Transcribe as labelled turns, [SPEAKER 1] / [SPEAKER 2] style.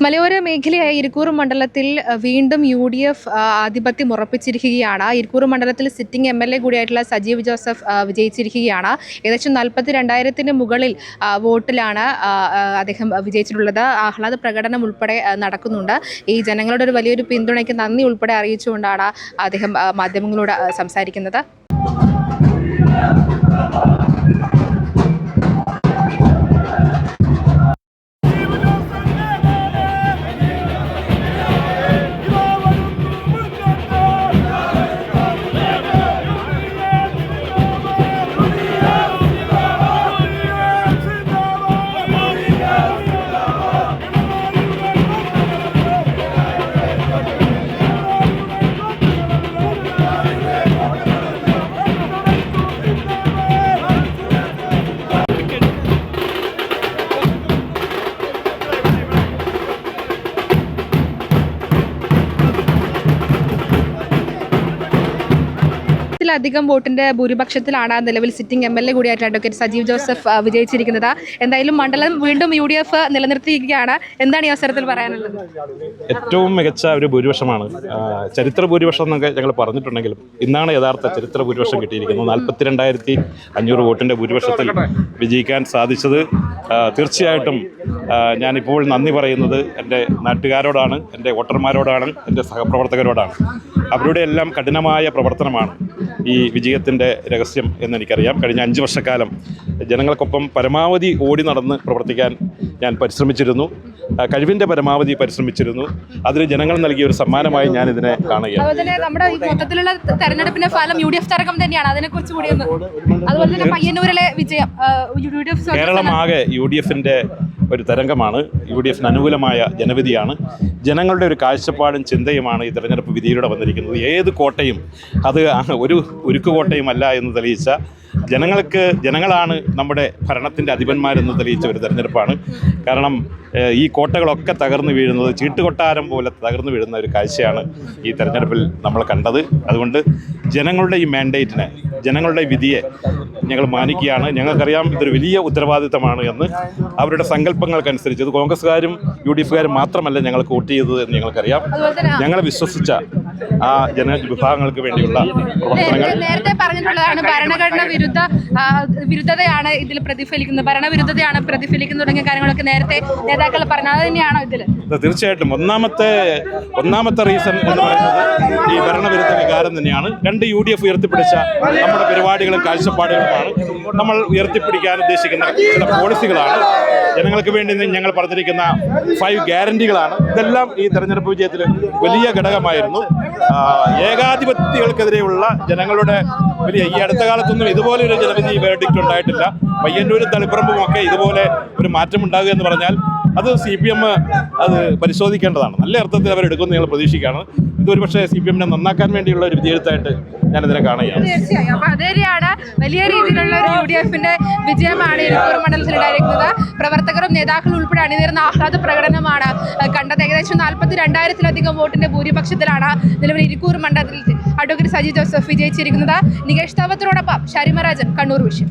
[SPEAKER 1] മലയോര മേഖലയായ ഇരിക്കൂർ മണ്ഡലത്തിൽ വീണ്ടും UDF ആധിപത്യം ഉറപ്പിച്ചിരിക്കുകയാണ്. ഇരിക്കൂർ മണ്ഡലത്തിൽ സിറ്റിംഗ് MLA കൂടിയായിട്ടുള്ള സജീവ് ജോസഫ് വിജയിച്ചിരിക്കുകയാണ്. ഏകദേശം 42,000-ന് മുകളിൽ വോട്ടിലാണ് അദ്ദേഹം വിജയിച്ചിട്ടുള്ളത്. ആഹ്ലാദ പ്രകടനം ഉൾപ്പെടെ നടക്കുന്നുണ്ട്. ഈ ജനങ്ങളുടെ ഒരു വലിയൊരു പിന്തുണയ്ക്ക് നന്ദി ഉൾപ്പെടെ അറിയിച്ചുകൊണ്ടാണ് അദ്ദേഹം മാധ്യമങ്ങളോട് സംസാരിക്കുന്നത്. അധികം വോട്ടിന്റെ ഭൂരിപക്ഷത്തിലാണ് നിലവിൽ സിറ്റിംഗ് MLA കൂടിയായിട്ട് അഡ്വക്കേറ്റ് സജീവ് ജോസഫ് വിജയിച്ചിരിക്കുന്നത്. എന്തായാലും മണ്ഡലം വീണ്ടും UDF നിലനിർത്തിയിരിക്കുകയാണ്. എന്താണ് ഈ അവസരത്തിൽ പറയാനുള്ളത്?
[SPEAKER 2] ഏറ്റവും മികച്ച ഒരു ഭൂരിപക്ഷമാണ്. ചരിത്ര ഭൂരിപക്ഷം എന്നൊക്കെ ഞങ്ങൾ പറഞ്ഞിട്ടുണ്ടെങ്കിലും ഇന്നാണ് യഥാർത്ഥ ചരിത്ര ഭൂരിപക്ഷം കിട്ടിയിരിക്കുന്നത്. 42,500 വോട്ടിന്റെ ഭൂരിപക്ഷത്തിൽ വിജയിക്കാൻ സാധിച്ചത് തീർച്ചയായിട്ടും ഞാനിപ്പോൾ നന്ദി പറയുന്നത് എൻ്റെ നാട്ടുകാരോടാണ്, എൻ്റെ വോട്ടർമാരോടാണ്, എൻ്റെ സഹപ്രവർത്തകരോടാണ്. അവരുടെ എല്ലാം കഠിനമായ പ്രവർത്തനമാണ് ഈ വിജയത്തിൻ്റെ രഹസ്യം എന്നെനിക്കറിയാം. കഴിഞ്ഞ 5 വർഷക്കാലം ജനങ്ങൾക്കൊപ്പം പരമാവധി ഓടി നടന്ന് പ്രവർത്തിക്കാൻ ഞാൻ പരിശ്രമിച്ചിരുന്നു. കഴിവിൻ്റെ പരമാവധി പരിശ്രമിച്ചിരുന്നു. അതിന് ജനങ്ങൾ നൽകിയ ഒരു സമ്മാനമായി ഞാൻ ഇതിനെ കാണുകയാണ്.
[SPEAKER 1] നമ്മുടെ ഈ മൊത്തത്തിലുള്ള തെരഞ്ഞെടുപ്പിന്റെ ഫലം UDF തരംഗം തന്നെയാണ്. അതിനെക്കുറിച്ച് കൂടി അതുപോലെ തന്നെ പയ്യന്നൂരിലെ വിജയം
[SPEAKER 2] കേരളമാകെ UDFന്റെ ഒരു തരംഗമാണ്. UDFന് അനുകൂലമായ ജനവിധിയാണ്. ജനങ്ങളുടെ ഒരു കാഴ്ചപ്പാടും ചിന്തയുമാണ് ഈ തെരഞ്ഞെടുപ്പ് വിധിയിലൂടെ വന്നിരിക്കുന്നത്. ഏത് കോട്ടയും അത് ഒരു ഉരുക്ക് കോട്ടയുമല്ല എന്ന് തെളിയിച്ച ജനങ്ങളാണ് നമ്മുടെ ഭരണത്തിൻ്റെ അധിപന്മാരെന്ന് തെളിയിച്ച ഒരു തെരഞ്ഞെടുപ്പാണ്. കാരണം ഈ കോട്ടകളൊക്കെ തകർന്നു വീഴുന്നത് ചീട്ടുകൊട്ടാരം പോലെ തകർന്നു വീഴുന്ന ഒരു കാഴ്ചയാണ് ഈ തെരഞ്ഞെടുപ്പിൽ നമ്മൾ കണ്ടത്. അതുകൊണ്ട് ജനങ്ങളുടെ ഈ മാൻഡേറ്റിനെ, ജനങ്ങളുടെ വിധിയെ ഞങ്ങൾ മാനിക്കുകയാണ്. ഞങ്ങൾക്കറിയാം ഇതൊരു വലിയ ഉത്തരവാദിത്തമാണ് എന്ന്. അവരുടെ സങ്കല്പങ്ങൾക്കനുസരിച്ച് ഇത് കോൺഗ്രസ്സുകാരും UDFകാരും മാത്രമല്ല ഞങ്ങൾക്ക് വോട്ട് ചെയ്തത് എന്ന് ഞങ്ങൾക്കറിയാം. ഞങ്ങളെ വിശ്വസിച്ച ആ ജനവിഭാഗങ്ങൾക്ക് വേണ്ടിയുള്ള പ്രവർത്തനങ്ങൾ
[SPEAKER 1] നേരത്തെ പറഞ്ഞിട്ടുള്ളതാണ്. ഭരണഘടന വിരുദ്ധതയാണ് ഇതിൽ പ്രതിഫലിക്കുന്നത്, ഭരണവിരുദ്ധതയാണ് പ്രതിഫലിക്കുന്നത് തുടങ്ങിയ കാര്യങ്ങളൊക്കെ നേരത്തെ നേതാക്കൾ പറഞ്ഞു. അത് തന്നെയാണോ ഇതിൽ?
[SPEAKER 2] തീർച്ചയായിട്ടും ഒന്നാമത്തെ റീസൺ എന്ന് പറയുന്നത് ഈ ഭരണവിരുദ്ധ വികാരം തന്നെയാണ്. 2 UDF ഉയർത്തിപ്പിടിച്ച നമ്മുടെ പരിപാടികളും കാഴ്ചപ്പാടുകളുമാണ്. നമ്മൾ ഉയർത്തിപ്പിടിക്കാൻ ഉദ്ദേശിക്കുന്ന ചില പോളിസികളാണ്. ജനങ്ങൾക്ക് വേണ്ടി ഞങ്ങൾ പറഞ്ഞിരിക്കുന്ന 5 ഗ്യാരണ്ടികളാണ്. ഇതെല്ലാം ഈ തെരഞ്ഞെടുപ്പ് വിജയത്തിൽ വലിയ ഘടകമായിരുന്നു. ഏകാധിപത്യങ്ങൾക്കെതിരെയുള്ള ജനങ്ങളുടെ ഈ അടുത്ത കാലത്തൊന്നും ഇതുപോലെ ഒരു ജനവിധി വേർഡിക്റ്റ് ഉണ്ടായിട്ടില്ല. പയ്യന്നൂരും തളിപ്പറമ്പും ഒക്കെ ഇതുപോലെ ഒരു മാറ്റം ഉണ്ടാകുക എന്ന് പറഞ്ഞാൽ അത് CPM അത് പരിശോധിക്കേണ്ടതാണ്. നല്ല അർത്ഥത്തിൽ അവരെടുക്കുമെന്ന് ഞങ്ങൾ പ്രതീക്ഷിക്കുകയാണ്. ഇതൊരു പക്ഷേ CPMനെ നന്നാക്കാൻ വേണ്ടിയുള്ള ഒരു വിധിയെഴുത്തായിട്ട് ഞാനിതിനെ കാണുകയാണ്.
[SPEAKER 1] തീർച്ചയായും. അപ്പോൾ അതുതന്നെയാണ് വലിയ രീതിയിലുള്ള ഒരു UDFന്റെ വിജയമാണ് ഇരിക്കൂർ മണ്ഡലത്തിൽ ഉണ്ടായിരിക്കുന്നത്. പ്രവർത്തകരും നേതാക്കളും ഉൾപ്പെടെ അണിനിരുന്ന ആഹ്ലാദ പ്രകടനമാണ് കണ്ടത്. ഏകദേശം 42,000-ലധികം വോട്ടിന്റെ ഭൂരിപക്ഷത്തിലാണ് നിലവിൽ ഇരിക്കൂർ മണ്ഡലത്തിൽ അഡ്വക്കേറ്റ് സജീവ് ജോസഫ് വിജയിച്ചിരിക്കുന്നത്. നികേഷ് താവത്തിനോടൊപ്പം ഷരിമരാജൻ, കണ്ണൂർ വിഷൻ.